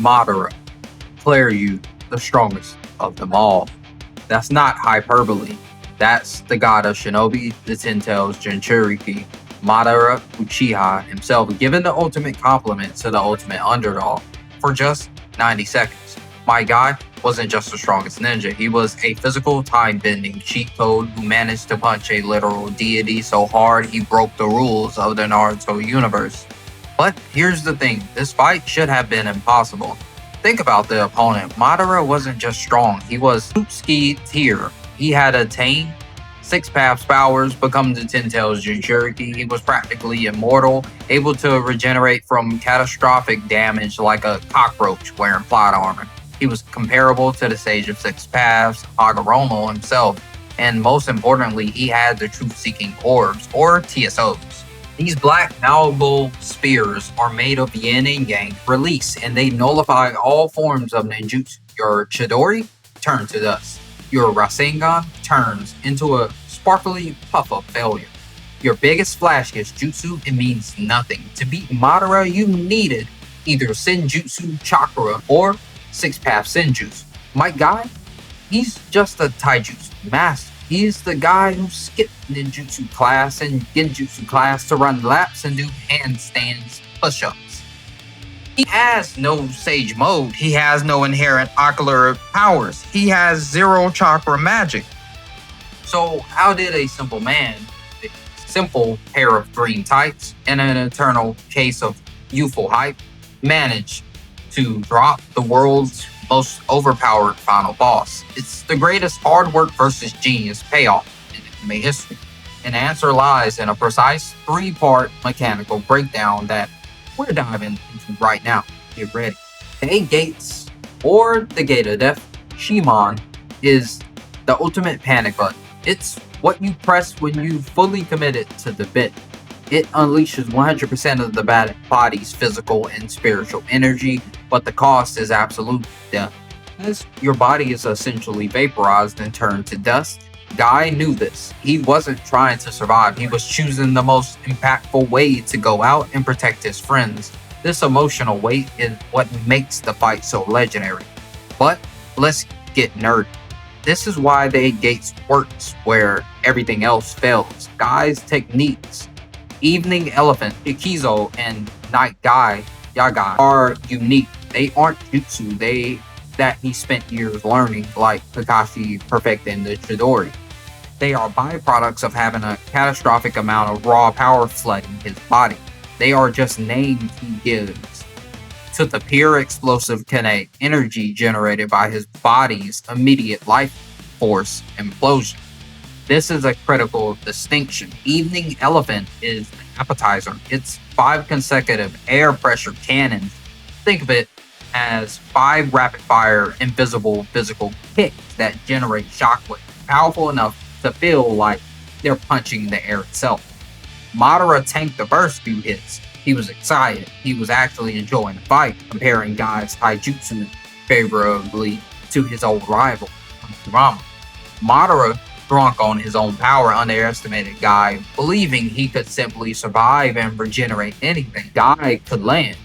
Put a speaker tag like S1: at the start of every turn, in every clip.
S1: Madara, you the strongest of them all. That's not hyperbole. That's the god of shinobi, the Ten Tails Jinchuriki, Madara Uchiha himself, giving the ultimate compliment to the ultimate underdog for just 90 seconds. My guy wasn't just the strongest ninja, he was a physical time-bending cheat code who managed to punch a literal deity so hard he broke the rules of the Naruto universe. But here's the thing, this fight should have been impossible. Think about the opponent. Madara wasn't just strong, he was Utsuki tier. He had attained 6 paths powers, become the Ten Tails Jinchuriki. He was practically immortal, able to regenerate from catastrophic damage like a cockroach wearing plot armor. He was comparable to the Sage of Six Paths, Hagoromo himself, and most importantly, he had the truth-seeking orbs, or TSOs. These black malleable spears are made of yin and yang release, and they nullify all forms of ninjutsu. Your Chidori turns to dust. Your Rasengan turns into a sparkly puff of failure. Your biggest flash hits jutsu, it means nothing. To beat Madara, you needed either Senjutsu Chakra or 6-path Senjutsu. My guy, he's just a taijutsu master. He's the guy who skipped ninjutsu class and genjutsu class to run laps and do handstands, push-ups. He has no sage mode. He has no inherent ocular powers. He has 0 chakra magic. So how did a simple man, a simple pair of green tights, and an eternal case of youthful hype, manage to drop the world's most overpowered final boss? It's the greatest hard work versus genius payoff in anime history. And the answer lies in a precise 3-part mechanical breakdown that we're diving into right now. Get ready. The 8 gates, or the gate of death, Shimon, is the ultimate panic button. It's what you press when you fully committed to the bit. It unleashes 100% of the body's physical and spiritual energy, but the cost is absolute death. As your body is essentially vaporized and turned to dust, Guy knew this. He wasn't trying to survive, he was choosing the most impactful way to go out and protect his friends. This emotional weight is what makes the fight so legendary. But let's get nerdy. This is why the 8 gates works where everything else fails. Guy's techniques, Evening Elephant, Ikizo, and Night Guy, Yagai, are unique. They aren't jutsu that he spent years learning, like Kakashi perfecting the Chidori. They are byproducts of having a catastrophic amount of raw power flooding his body. They are just names he gives to the pure explosive kinetic energy generated by his body's immediate life force implosion. This is a critical distinction. Evening Elephant is an appetizer. It's 5 consecutive air pressure cannons. Think of it as 5 rapid-fire invisible physical kicks that generate shockwave, powerful enough to feel like they're punching the air itself. Madara tanked the first 2 hits. He was excited. He was actually enjoying the fight, comparing Guy's taijutsu favorably to his old rival, Kurama. Madara, drunk on his own power, underestimated Guy, believing he could simply survive and regenerate anything Guy could land.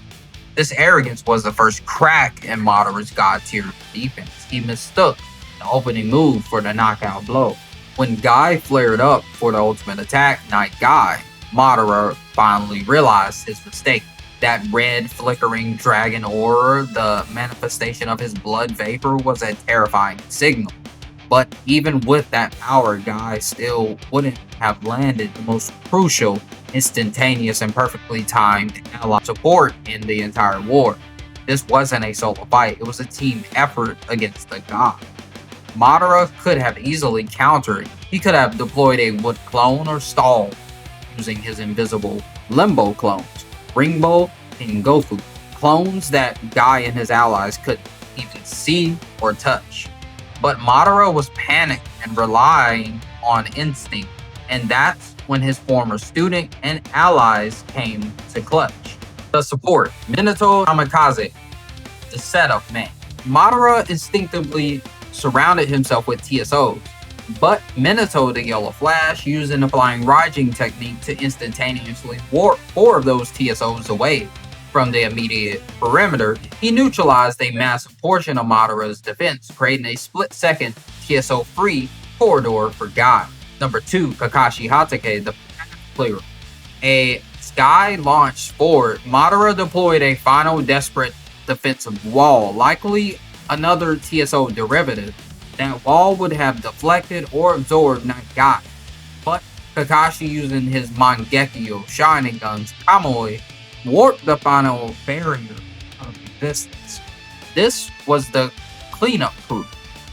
S1: This arrogance was the first crack in Madara's god tier defense. He mistook the opening move for the knockout blow. When Guy flared up for the ultimate attack, Night Guy, Madara finally realized his mistake. That red flickering dragon aura, the manifestation of his blood vapor, was a terrifying signal. But even with that power, Guy still wouldn't have landed the most crucial, instantaneous, and perfectly timed ally support in the entire war. This wasn't a solo fight, it was a team effort against the god. Madara could have easily countered. He could have deployed a wood clone or stall using his invisible limbo clones, Ringbo and Gofu, clones that Guy and his allies couldn't even see or touch. But Madara was panicked and relying on instinct, and that's when his former student and allies came to clutch. The support, Minato Namikaze, the setup man. Madara instinctively surrounded himself with TSOs, but Minato, the Yellow Flash, used an applying Raijin technique to instantaneously warp 4 of those TSOs away. from the immediate perimeter, he neutralized a massive portion of Madara's defense, creating a split-second TSO-free corridor for Guy. Number 2, Kakashi Hatake, the path clearer. A sky launched forward, Madara deployed a final desperate defensive wall, likely another TSO derivative. That wall would have deflected or absorbed Nagai, but Kakashi, using his Mangekyo Shining Guns, Kamui, warped the final barrier of resistance. This was the cleanup crew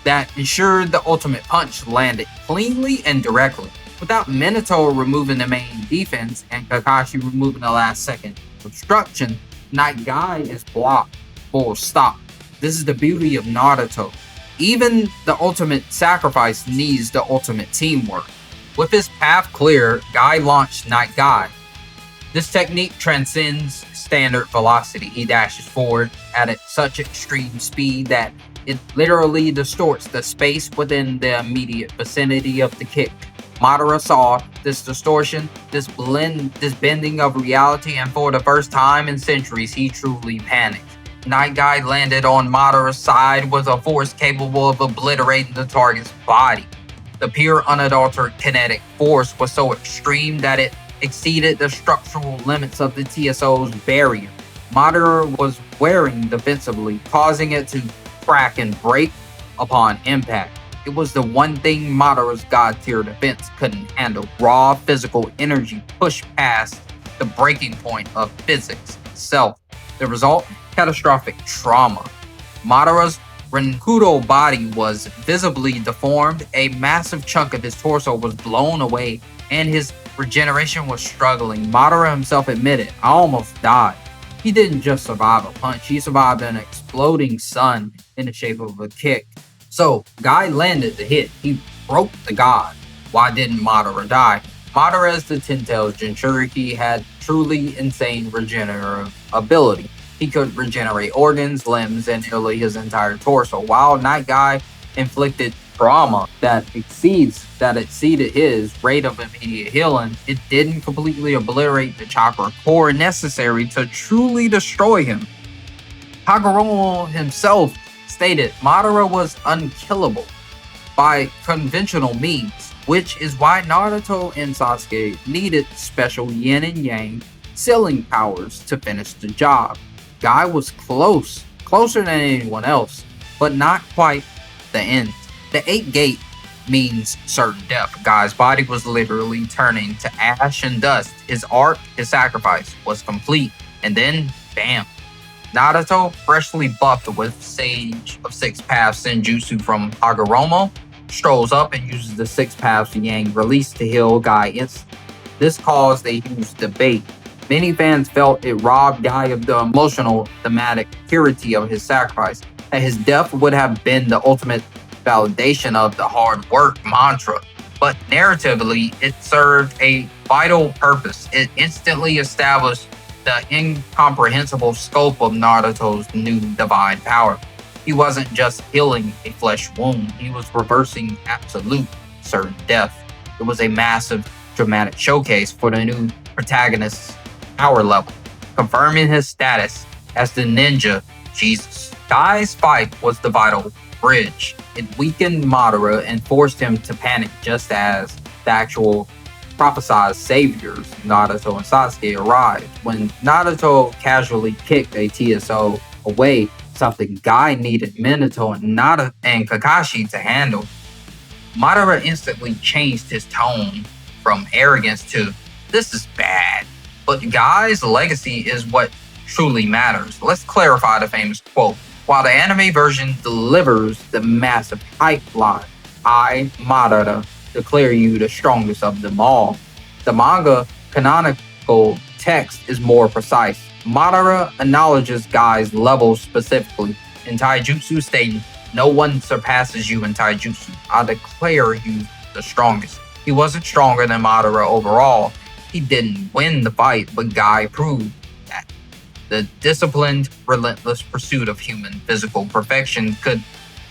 S1: that ensured the ultimate punch landed cleanly and directly, without Minato removing the main defense and Kakashi removing the last second obstruction. Nagai is blocked, full stop. This is the beauty of Naruto. Even the ultimate sacrifice needs the ultimate teamwork. With his path clear, Guy launched Nagai. This technique transcends standard velocity. He dashes forward at such extreme speed that it literally distorts the space within the immediate vicinity of the kick. Madara saw this distortion, this bending of reality, and for the first time in centuries, he truly panicked. Nagai landed on Madara's side with a force capable of obliterating the target's body. The pure unadulterated kinetic force was so extreme that it exceeded the structural limits of the TSO's barrier. Madara was wearing defensively, causing it to crack and break upon impact. It was the one thing Madara's god-tier defense couldn't handle. Raw physical energy pushed past the breaking point of physics itself. The result? Catastrophic trauma. Madara's Renkudo body was visibly deformed, a massive chunk of his torso was blown away, and his regeneration was struggling. Madara himself admitted, "I almost died." He didn't just survive a punch, he survived an exploding sun in the shape of a kick. So, Guy landed the hit. He broke the god. Why didn't Madara die? Madara, as the Ten Tails Jinchuriki, had truly insane regenerative ability. He could regenerate organs, limbs, and nearly his entire torso. While Night Guy inflicted trauma that exceeded his rate of immediate healing, it didn't completely obliterate the chakra core necessary to truly destroy him. Hagoromo himself stated Madara was unkillable by conventional means, which is why Naruto and Sasuke needed special yin and yang sealing powers to finish the job. Guy was closer than anyone else, but not quite the end. The 8th gate means certain death. Guy's body was literally turning to ash and dust. His arc, his sacrifice, was complete. And then, bam. Naruto, freshly buffed with Sage of Six Paths Senjutsu from Hagoromo, strolls up and uses the Six Paths Yang release to heal Guy instantly. This caused a huge debate. Many fans felt it robbed Guy of the emotional, thematic purity of his sacrifice, that his death would have been the ultimate validation of the hard work mantra. But narratively, it served a vital purpose. It instantly established the incomprehensible scope of Naruto's new divine power. He wasn't just healing a flesh wound, he was reversing absolute certain death. It was a massive, dramatic showcase for the new protagonist's power level, confirming his status as the ninja Jesus. Guy's fight was the vital bridge. It weakened Madara and forced him to panic, just as the actual prophesied saviors, Naruto and Sasuke, arrived. When Naruto casually kicked a TSO away, something Guy needed Minato and Kakashi to handle, Madara instantly changed his tone from arrogance to, "This is bad." But Guy's legacy is what truly matters. Let's clarify the famous quote. While the anime version delivers the massive hype line, "I, Madara, declare you the strongest of them all," the manga canonical text is more precise. Madara acknowledges Guy's level specifically in taijutsu, stating, "No one surpasses you in taijutsu. I declare you the strongest." He wasn't stronger than Madara overall. He didn't win the fight, but Guy proved that the disciplined, relentless pursuit of human physical perfection could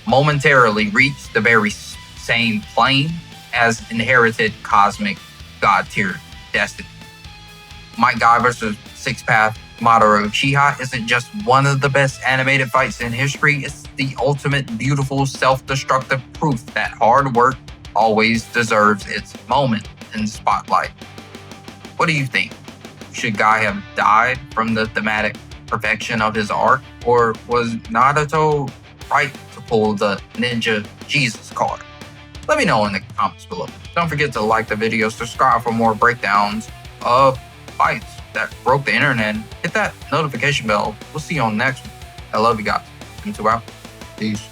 S1: momentarily reach the very same plane as inherited cosmic god-tier destiny. Might Guy vs. Six Path Madara Uchiha isn't just one of the best animated fights in history, it's the ultimate beautiful self-destructive proof that hard work always deserves its moment in the spotlight. What do you think? Should Guy have died from the thematic perfection of his arc, or was Naruto right to pull the Ninja Jesus card? Let me know in the comments below. Don't forget to like the video, subscribe for more breakdowns of fights that broke the internet. Hit that notification bell. We'll see you on the next one. I love you guys. Seemlytuber out. Peace.